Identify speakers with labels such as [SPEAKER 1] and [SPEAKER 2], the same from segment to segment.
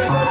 [SPEAKER 1] Eso.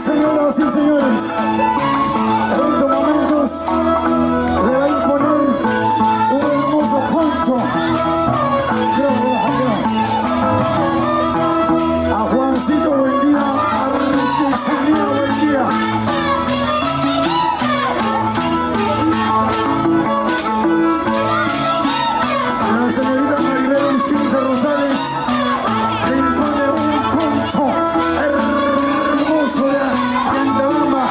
[SPEAKER 1] Señoras y señores, en estos momentos le va a imponer un hermoso poncho a Juancito Buendía, Artesanía Buendía. La señorita Maribel Agustín Rosales le impone un poncho hermoso de Antebamba.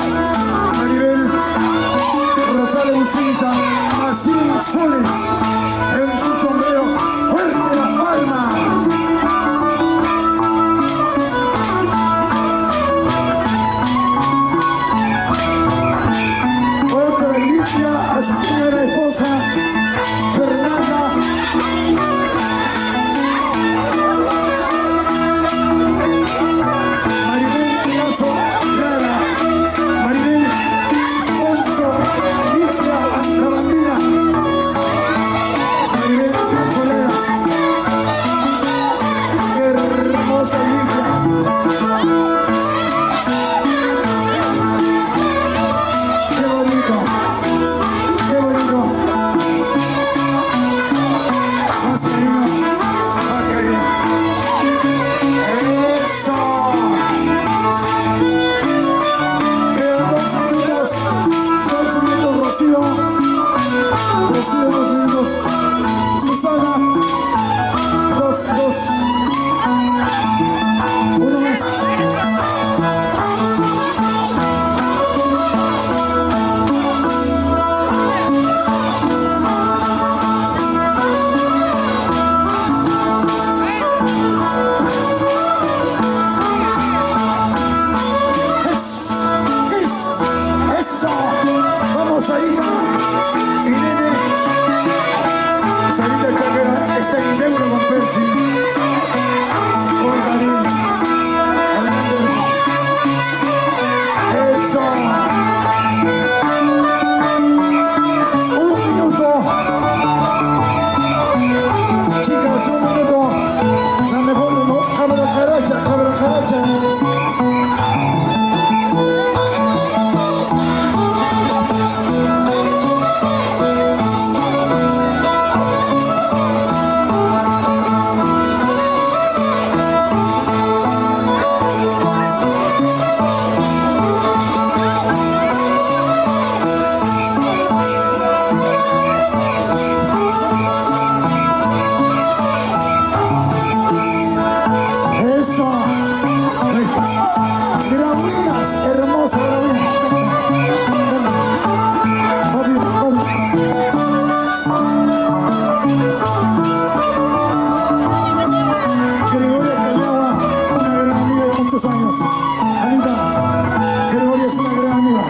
[SPEAKER 1] Maribel Rosales Agustín a 100 soles en su sombrero. ¡Fuerte las palmas! Otra delicia a su señora esposa Fernanda. Maribel Pilazo Lara. Maribel Poncho Ligia Antabandina. Maribel Pilazo Lara. Qué hermosa Ligia. Qué bonito. Qué bonito. Más cariño. Más cariño. Eso. Quedan 2 minutos, Rocío. Rocío, 2 minutos. Susana. 2. Uno más. Eso. Vamos ahí. Irene. Sarita Chaquera está en deuda con Percy. Con Darín. Eso. 1 minuto. Chicas, 1 minuto. La mejor cámara jaracha. Eso. Gravinas, hermosa gravina. Gregoria Callaba, una gran amiga de muchos años. Anita, Gregoria es una gran amiga.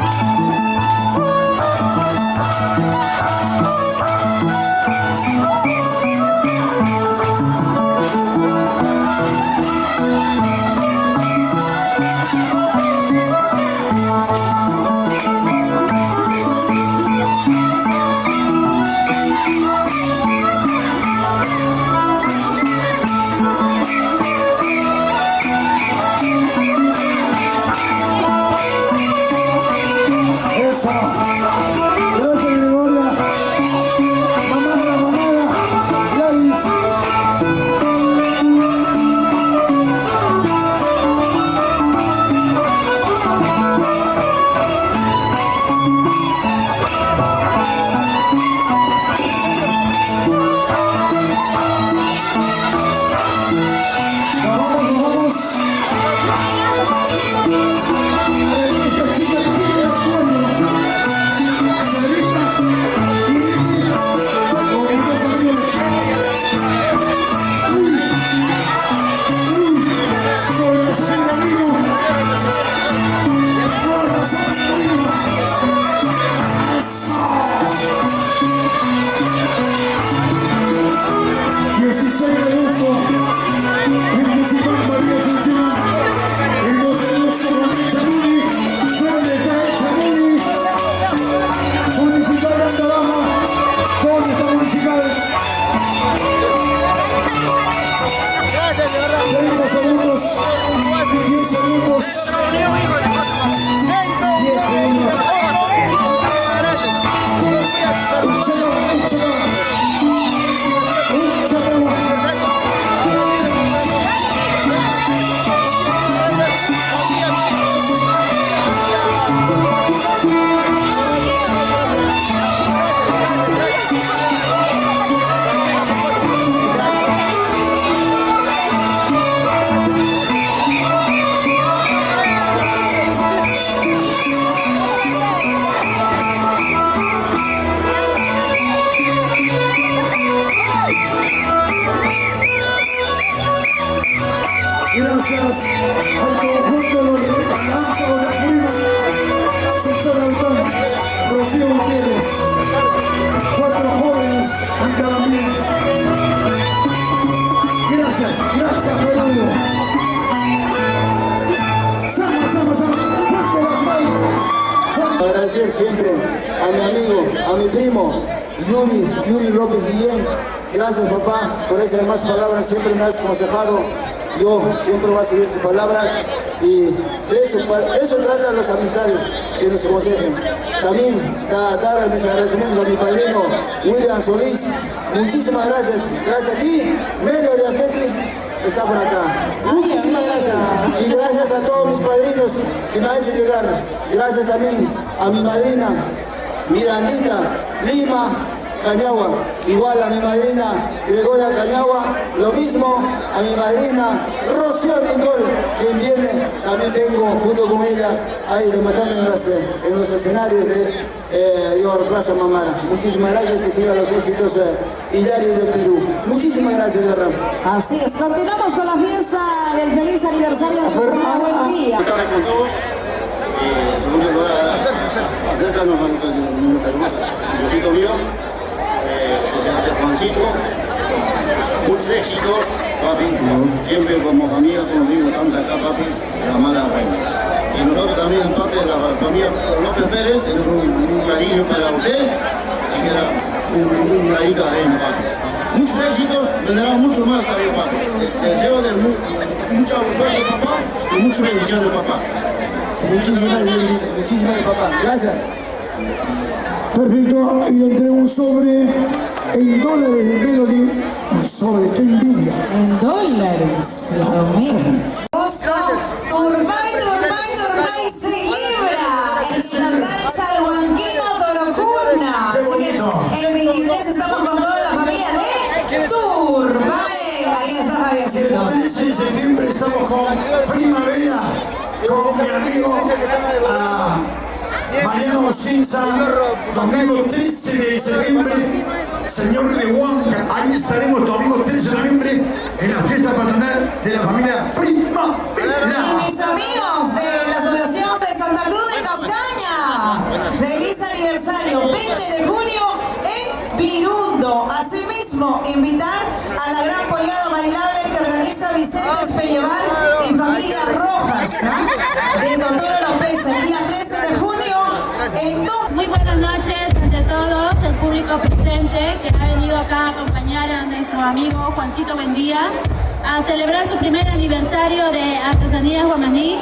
[SPEAKER 1] conjunto de los amantes de la prima, César Altán, Rocío Gutiérrez, 4 jóvenes andalaminos. Gracias Perú.
[SPEAKER 2] Agradecer siempre a mi amigo, a mi primo, Yuri López Guillén. Gracias papá por esas demás palabras, siempre me has aconsejado. Yo siempre voy a seguir tus palabras y eso tratan las amistades que nos aconsejen. También dar mis agradecimientos a mi padrino William Solís. Muchísimas gracias. Gracias a ti, Melio de Asteti está por acá. Muchísimas gracias. Y gracias a todos mis padrinos que me han hecho llegar. Gracias también a mi madrina Mirandita Lima Cañagua, igual a mi madrina Gregoria Cañagua, lo mismo a mi madrina Rocío Mindol, quien viene, también vengo junto con ella ahí rematarme en los escenarios de Yor Plaza Mamara. Muchísimas gracias, que sigan los éxitos diarios del Perú. Muchísimas gracias, de verdad.
[SPEAKER 3] Así es, continuamos con la fiesta del feliz aniversario de Buen Día.
[SPEAKER 2] Con todos. Segundo lugar, acércanos al Diosito mío. Juancito, muchos éxitos, papi. Siempre como familia, como digo, estamos acá, papi, las malas reinas. Y nosotros también, en parte de la familia López Pérez, tenemos un cariño para usted, siquiera un granito de arena, papi. Muchos éxitos, vendrán muchos más también, papi. Les deseo de mucha suerte, papá, y muchas bendiciones, papá. Muchísimas gracias, papá. Gracias.
[SPEAKER 1] Perfecto, y le entrego un sobre en dólares de Melody. Un sobre, qué envidia.
[SPEAKER 3] En dólares, Dios mío. Turbay celebra en la cancha de Huanquina Torocuna.
[SPEAKER 1] Qué bonito.
[SPEAKER 3] El 23 estamos con toda la familia de Turbay. Ahí está Javiercito.
[SPEAKER 1] El 13 de septiembre estamos con Primavera, con mi amigo Mariano Cinza. Domingo 13 de septiembre, señor de Huanca. Ahí estaremos domingo 13 de noviembre en la fiesta patronal de la familia Primavera.
[SPEAKER 3] Y mis amigos de la Asociación de Santa Cruz de Cascaña, feliz aniversario, 20 de junio en Virundo. Asimismo, invitar a la gran pollada bailable que organiza Vicente Espellevar y familia Rojas, de Doctor Oropesa, el día 13 de junio en
[SPEAKER 4] Muy buenas noches ante todos, el público presente que ha venido acá a acompañar a nuestro amigo Juancito Buendía a celebrar su primer aniversario de Artesanías Guamaní.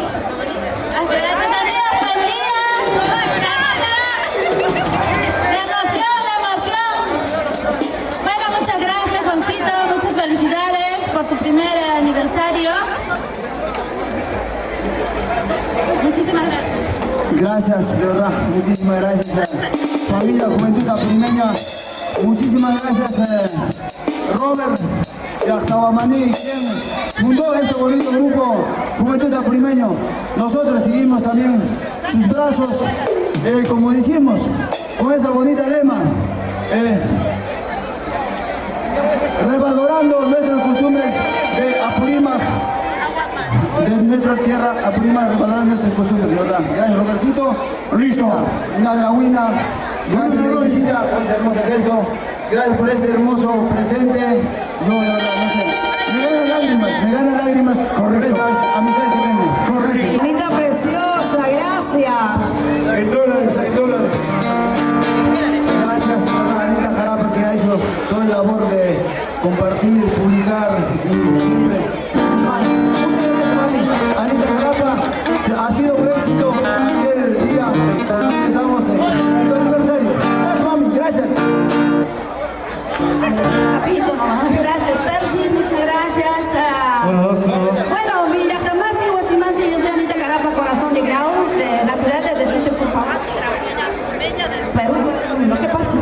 [SPEAKER 4] Artesanías Buendía. La emoción. Bueno, muchas gracias, Juancito, muchas felicidades por tu primer aniversario. Muchísimas gracias.
[SPEAKER 2] Gracias, de verdad, muchísimas gracias a familia Juventud Apurimeña, muchísimas gracias Robert de Actabamaní, quien fundó este bonito grupo Juventud Apurimeño. Nosotros seguimos también sus brazos, como decimos, con esa bonita lema, revalorando nuestras costumbres de Apurímac, de nuestra tierra, Apurímac, revalorando nuestras costumbres, de verdad. Gracias, Robertito.
[SPEAKER 1] Listo.
[SPEAKER 2] Una grauina. Gracias, Luisita, por ese hermoso gesto. Gracias por este hermoso presente. Yo, de verdad, no sé. Me ganan lágrimas.
[SPEAKER 1] Correcto.
[SPEAKER 2] Por estas amistades que tengo.
[SPEAKER 1] Correcto.
[SPEAKER 3] Linda preciosa, gracias.
[SPEAKER 1] En dólares, en dólares.
[SPEAKER 2] Gracias a Anita Carapa, que ha hecho toda la labor de compartir, publicar y siempre. Muchas gracias, mami. Anita Carapa, ha sido un éxito aquel día que estamos en tu aniversario. Gracias, mami, gracias.
[SPEAKER 5] Rapidito, mamá. Gracias, Percy, muchas gracias. Bueno, mi Yactamasi, Guasimasi, yo soy Anita Carapa, corazón de Grau, natural de Distrito Purpamá, Perú. No, ¿qué pasa?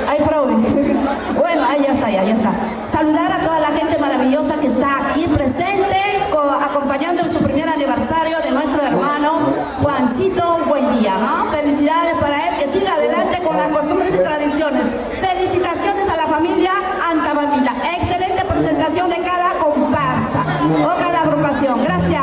[SPEAKER 5] Hay fraude. Bueno, ahí ya está. Saludar a toda la gente maravillosa que está aquí presente, acompañando en su primer aniversario de nuestro hermano Juancito Buendía, ¿no? Felicidades para él, que siga adelante con las costumbres y tradiciones. Felicitaciones a la familia Antabambila. Excelente presentación de cada comparsa o cada agrupación. Gracias.